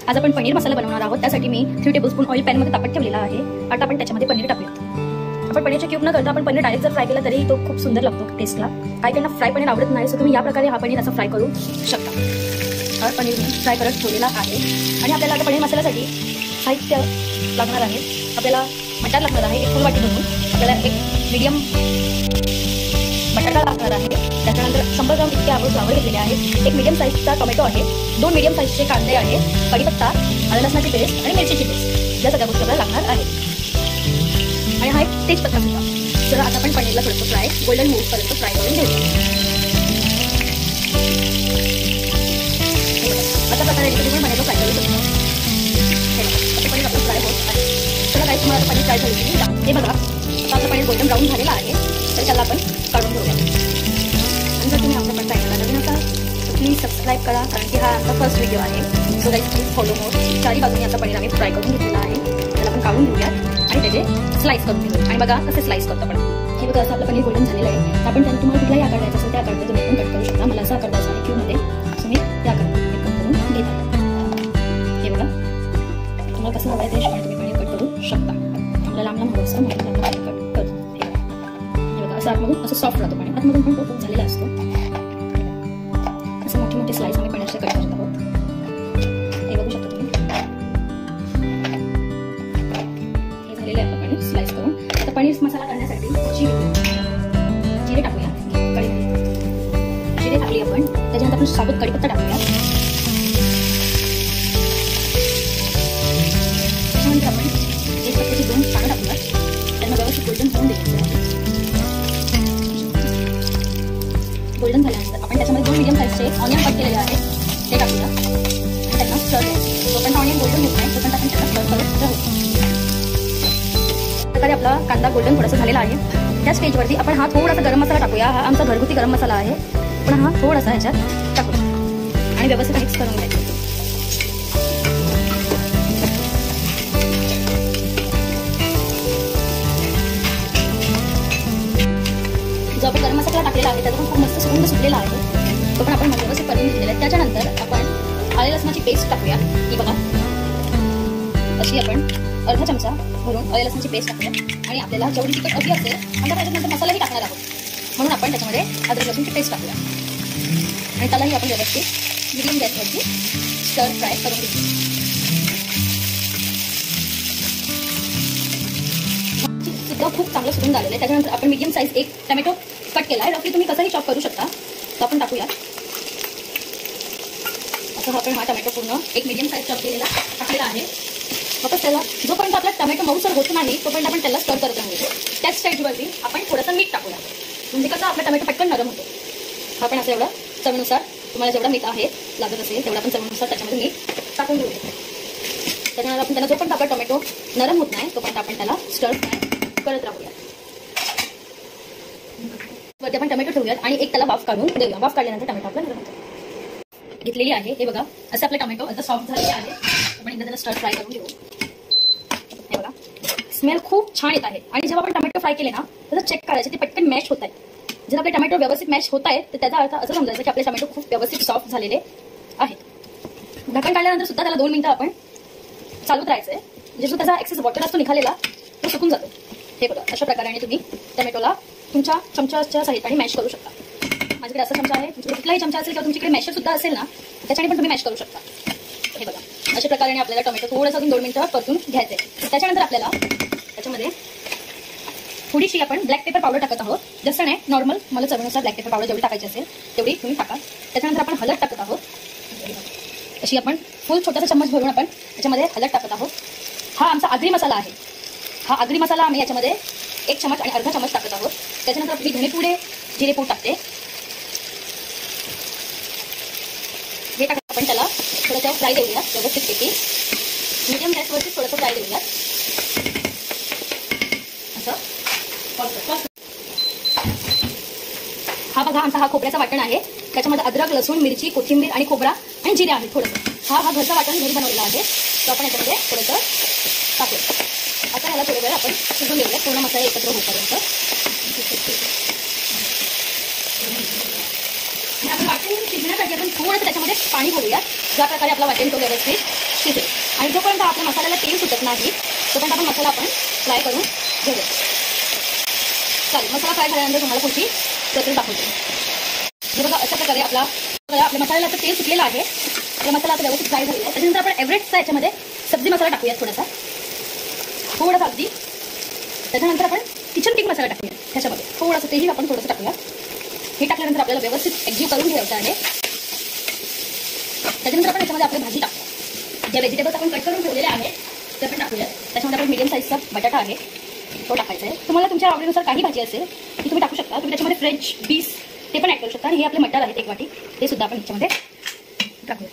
आज आपण पनीर मसाला बनवणार आहोत। त्यासाठी मी 3 टेबलस्पून ऑइल पॅन मध्ये तापत ठेवलेला आहे। आता आपण त्याच्यामध्ये पनीर टाकूयात। आपण पनीरचे क्यूब न करता आपण पनीर डायरेक्ट जर फ्राय केला तरी तो खूप सुंदर लागतो टेस्टला। काही काहींना फ्राय पनीर आवडत नाही, सो तुम्ही या प्रकारे हा पनीर असा फ्राय करू शकता। पनीर मी फ्राय करत ठेवलेला आहे आणि आपल्याला आता पनीर मसाल्यासाठी साहित्य लागणार आहे। आपल्याला मटार लागणार आहे, एक फुल वाटी भरून। आपल्याला एक मीडियम बटाटा लागणार आहे। त्याच्यानंतर 100 ग्राम इतके आपण फ्लावर घेतलेले आहे। एक मीडियम साईजचा टोमॅटो आहे, 2 मीडियम साईजचे कांदे आहे, कढीपत्ता, आलं लसणाची पेस्ट आणि मिरचीची पेस्ट, या सगळ्या गोष्टी आपल्याला लागणार आहेत। आणि हा एक तेजपत्ता सुद्धा। तर आता आपण पनीरला थोडंसं फ्राय गोल्डन होऊस पर्यंत फ्राय करून घेऊया। अशा प्रकारे तुम्ही पनीरला फ्राय करू शकता। आता पनीर आपलं फ्राय होत आहे। चला काही तुम्हाला पनीर फ्राय झालं हे बघा। आता आपलं पनीर गोल्डन ब्राऊन झालेला आहे, तर त्याला आपण काढून घेऊया। आणि जर तुम्ही आपल्या पण चॅनलला नवीन असाल तर प्लीज सबस्क्राईब करा, कारण की हा आमचा फर्स्ट व्हिडिओ आहे। सो गाईज प्लीज फॉलो मोर। चारी बाजूने आपला पनीर आम्ही फ्राय करून घेतलेला आहे, त्याला आपण काढून घेऊया आणि त्याचे स्लाइस करून घेऊ। आणि बघा कसे स्लाइस करतो आपण। हे बघा असं आपलं पनीर गोल्डन झालेलं आहे। आपण त्याला तुम्हाला कुठलाही आकार द्यायचा असेल त्या आकारमध्ये तुम्ही पण कट करू शकता। मला असा आकार द्यायचा आहे क्यूबमध्ये, सो मी त्या आकारामध्ये कट करून घेते। हे बघा तुम्हाला कसं हवं आहे त्याप्रमाणे तुम्ही पनीर कट करू शकता। आपल्याला लांब लांब हवं असतं म्हणून आपण पनीर कट करतो। हे बघा असं आतमधून असं सॉफ्ट राहतो पनीर, आतमधून पण तो झालेला असतो। असं मोठे मोठे स्लाइस आम्ही पनीरचे कट करत आहोत। हे बघू शकता तुम्ही, हे झालेले आहे पनीर स्लाइस करून। आता पनीर मसाला करण्यासाठी जिरे टाकूया। जिरे टाकली आपण, त्याच्यानंतर आपण साबुत कढीपत्ता टाकूया। त्याच्यानंतर आपण तेजपत्त्याची 2 पानं टाकूया, त्यांना व्यवस्थित गोल्डन करून द्यायचं। गोल्डन झाल्यानंतर आपण त्याच्यामध्ये 2 मीडियम साईजचे ऑनियन कट केलेले आहेत ते टाकूया आणि त्यांना स्टर द्यायचं। जोपर्यंत ऑनियन गोल्डन होत नाही तोपर्यंत आपण त्यांना स्टर करत राहू। प्रकारे आपला कांदा गोल्डन थोडासा झालेला आहे। त्या स्टेजवरती आपण हा थोडासा गरम मसाला टाकूया। हा आमचा घरगुती गरम मसाला आहे, पण हा थोडासा ह्याच्यात टाकूया आणि व्यवस्थित मिक्स करून घ्यायचं। जो आपण गरम मसाला टाकलेला आहे त्याचा पण खूप मस्त सुगंध सुटलेला आहे, तो पण आपण व्यवस्थित करून घेतलेला आहे। त्याच्यानंतर आपण आले लसणाची पेस्ट टाकूया। ही बघा अशी आपण अर्धा चमचा भरून आले लसणाची पेस्ट टाकूया। आणि आपल्याला जेवढी तिखट हवी असेल आपण त्याच्यानंतर मसालाही टाकणार आहोत, म्हणून आपण त्याच्यामध्ये अद्रक लसूणची पेस्ट टाकूया आणि त्यालाही आपण व्यवस्थित मीडियम गॅसवरती स्टर फ्राय करून घेऊ। सुद्धा खूप चांगलं सुगंध आलेलं आहे। त्याच्यानंतर आपण मीडियम साईज एक टोमॅटो कट केला आहे, रफली तुम्ही कसाही चॉप करू शकता, तो आपण टाकूया। असं आपण हा टोमॅटो पूर्ण एक मीडियम साईज चॉप केलेला टाकलेला आहे। फक्त त्याला जोपर्यंत आपला टोमॅटो मऊसर होत नाही तोपर्यंत आपण त्याला स्टर करत राहू। त्याच स्टेजवरती आपण थोडंसं मीठ टाकूया, म्हणजे कसं आपला टोमॅटो पटकन नरम होतो। आपण असं एवढं चवीनुसार तुम्हाला जेवढं मीठ आहे लागत असेल तेवढं आपण चवीनुसार त्याच्यामध्ये मीठ टाकून घेऊया। त्याच्यानंतर आपण त्याला जोपर्यंत आपला टोमॅटो नरम होत नाही तोपर्यंत आपण त्याला स्टर फ्राय करत राहूया। वरती आपण टोमॅटो ठेवूयात आणि एक त्याला वाफ काढून देऊया। वाफ काढल्यानंतर टोमॅटो आपला नरम होतो घेतलेली आहे। हे बघा असं आपले टोमॅटो आता सॉफ्ट झालेले आहे। आपण एकदा त्याला स्टर फ्राय करून घेऊ। हे बघा स्मेल खूप छान येत आहे। आणि जेव्हा आपण टोमॅटो फ्राय केले ना त्याचं चेक करायचे ते पटकन मॅश होत आहेत। जर आपले टोमॅटो व्यवस्थित मॅश होत आहेत तर त्याचा अर्थ असं समजायचं की आपले टोमॅटो खूप व्यवस्थित सॉफ्ट झालेले आहेत। ढक्कन काढल्यानंतर सुद्धा त्याला 2 मिनिटं आपण चालूच राहायचंय, म्हणजे जो त्याचा एक्सेस वॉटर असतो निघालेला तो सुकून जातो। हे बघा अशा प्रकारे तुम्ही टोमॅटोला तुमच्या चमच्याच्या साहाय्याने मॅश करू शकता। माझ्याकडे असा चमचा आहे, तुमच्याकडे कुठलाही चमचा असेल किंवा तुमच्याकडे मॅशर सुद्धा असेल ना त्याच्याने पण तुम्ही मॅश करू शकता। हे बघा अशा प्रकारे आपल्याला टोमॅटो थोडंसं अजून 2 मिनिटं परतून घ्यायचंय। त्याच्यानंतर आपल्याला त्याच्यामध्ये थोडीशी आपण ब्लॅक पेपर पावडर टाकत आहोत, जास्त नाही, नॉर्मल मला चवीनुसार ब्लॅक पेपर पावडर जेवढी टाकायची असेल तेवढी तुम्ही टाका। त्याच्यानंतर आपण हळद टाकत आहोत, अशी आपण फुल छोटासा चम्मच भरून आपण त्याच्यामध्ये हळद टाकत आहोत। हा आमचा आगरी मसाला आहे। हा आगरी मसाला आम्ही याच्यामध्ये 1 चमच आणि अर्धा चमच टाकत आहोत। त्याच्यानंतर आपली धनेपुडे जिरेपूड टाकते, हे टाकत आपण त्याला थोडंसं फ्राय देऊया व्यवस्थितपैकी। मीडियम गॅसवरती थोडंसं फ्राय देऊया असं। हा बघा आमचा हा खोबऱ्याचा वाटण आहे, त्याच्यामध्ये अद्रक लसूण मिरची कोथिंबीर आणि खोबरा आणि जिरे आहे थोडंसं। हा घरचा वाटण घरी बनवलेला आहे, तो आपण याच्यामध्ये थोडंसं टाकूया। आता ह्याला थोडं वेळ आपण शिजून घेऊया पूर्ण मसाला एकत्र होईपर्यंत। आपण वाटण शिजण्यासाठी आपण थोडंसं त्याच्यामध्ये पाणी घालूया, ज्या प्रकारे आपला वाटण तो व्यवस्थित शिजेल. आणि जोपर्यंत आपल्या मसाल्याला तेल सुटत नाही तोपर्यंत आपण मसाला फ्राय करून घेऊया. चालेल, मसाला फ्राय झाल्यानंतर तुम्हाला पुढची प्रोसेस दाखवते. हे बघा, अशा प्रकारे आपल्या मसाल्याला आता तेल सुटलेलं आहे. आपला मसाला आता व्यवस्थित फ्राय झालेला आहे. त्याच्यानंतर आपण एव्हरेस्टचा याच्यामध्ये सब्जी मसाला टाकूया थोडासा अगदी. त्याच्यानंतर आपण किचन किंग मसाला टाकूया ह्याच्यामध्ये थोडंसं, तेही आपण थोडंसं टाकूया. हे टाकल्यानंतर आपल्याला व्यवस्थित एक्झिक्यूट करून घ्यायचं आहे. त्याच्यानंतर आपण याच्यामध्ये आपली भाजी टाकूया. ज्या व्हेजिटेबल्स आपण कट करून ठेवलेले आहेत ते आपण टाकूया. त्याच्यामध्ये आपण मीडियम साईजचा बटाटा आहे तो टाकायचा आहे. तुम्हाला तुमच्या आवडीनुसार काही भाजी असेल ती तुम्ही टाकू शकता. तुम्ही त्याच्यामध्ये फ्रेंच बीन्स ते पण ऍड करू शकता. आणि हे आपले मटर आहेत 1 वाटी, ते सुद्धा आपण ह्याच्यामध्ये टाकूया.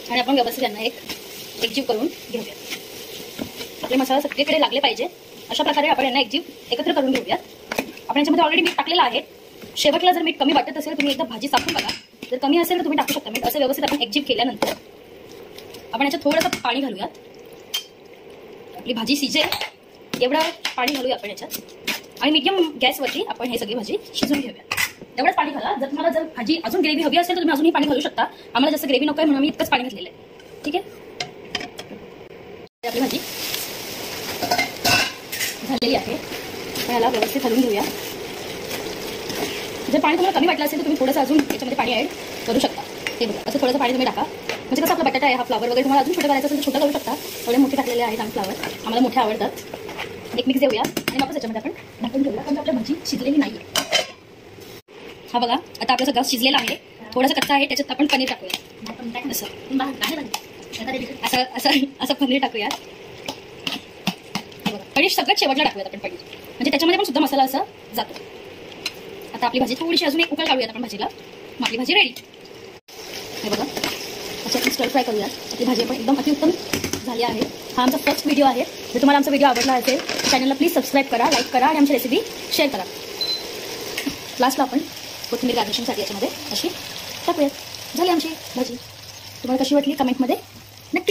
आणि आपण व्यवस्थित यांना एक्झिक्यूट करून घेऊया. आपले मसाला सगळीकडे लागले पाहिजे अशा प्रकारे आपण यांना एकत्र करून घेऊयात. आपण याच्यामध्ये ऑलरेडी मीठ टाकलेलं आहे. शेवटला जर मीठ कमी वाटत असेल तुम्ही एकदा भाजी चाखून बघा. जर कमी असेल तर तुम्ही टाकू शकता मीठ. असं व्यवस्थित आपण एक्झिक्यूट केल्यानंतर आपण याच्यात थोडंसं पाणी घालूयात. आपली भाजी शिजेल एवढं पाणी घालूया आपण याच्यात. आणि मीडियम गॅसवरती आपण हे सगळी भाजी शिजून घेऊया. एवढंच पाणी घाला. जर तुम्हाला भाजी अजून ग्रेव्ही हवी असेल तर तुम्ही अजूनही पाणी घालू शकता. आम्हाला जास्त ग्रेव्ही नको आहे म्हणून मी इतकंच पाणी घातलेलं आहे. ठीक आहे, आपली भाजी झालेली आहे. याला व्यवस्थित हलवून घेऊया. जर पाणी तुम्हाला कमी वाटलं असेल तर तुम्ही थोडंसं अजून याच्यामध्ये पाणी ऍड करू शकता. ते बघा, असं थोडंसं पाणी तुम्ही टाका. म्हणजे कसं आपला बटाटा आहे हा फ्लावर वगैरे तुम्हाला अजून छोटं करायचं असेल तर छोटं करू शकता. थोडे मोठे टाकलेले आहेत आम्ही फ्लावर, आम्हाला मोठे आवडतात. एक मिक्स देऊया आणि वापस याच्यामध्ये आपण ढाकून घेऊया. कारण आपल्या भाजी शिजलेली नाही आहे. हा बघा, आता आपलं सगळं शिजलेलं आहे. थोडंसं कच्चा आहे, त्याच्यात आपण पनीर टाकूया. असं पनीर टाकूया. पनीर सगळ्यात शेवटला टाकूयात आपण पनीर, म्हणजे त्याच्यामध्ये पण सुद्धा मसाला असा जातो. आता आपली भाजी थोडीशी अजून एक उकळ काढूयात आपण भाजीला. मग आपली भाजी रेडी. हे बघा, असं आपण स्टर फ्राय करूयात. आपली भाजी पण एकदम अतिउत्तम झाली आहे. हा आमचा फर्स्ट व्हिडिओ आहे. जर तुम्हाला आमचा व्हिडिओ आवडला असेल चॅनलला प्लीज सबस्क्राईब करा, लाईक करा आणि आमची रेसिपी शेअर करा. लास्टला आपण कोथिंबीर गार्निशिंगसाठी याच्यामध्ये अशी टाकूयात. झाली आमची भाजी. तुम्हाला कशी वाटली कमेंटमध्ये नक्की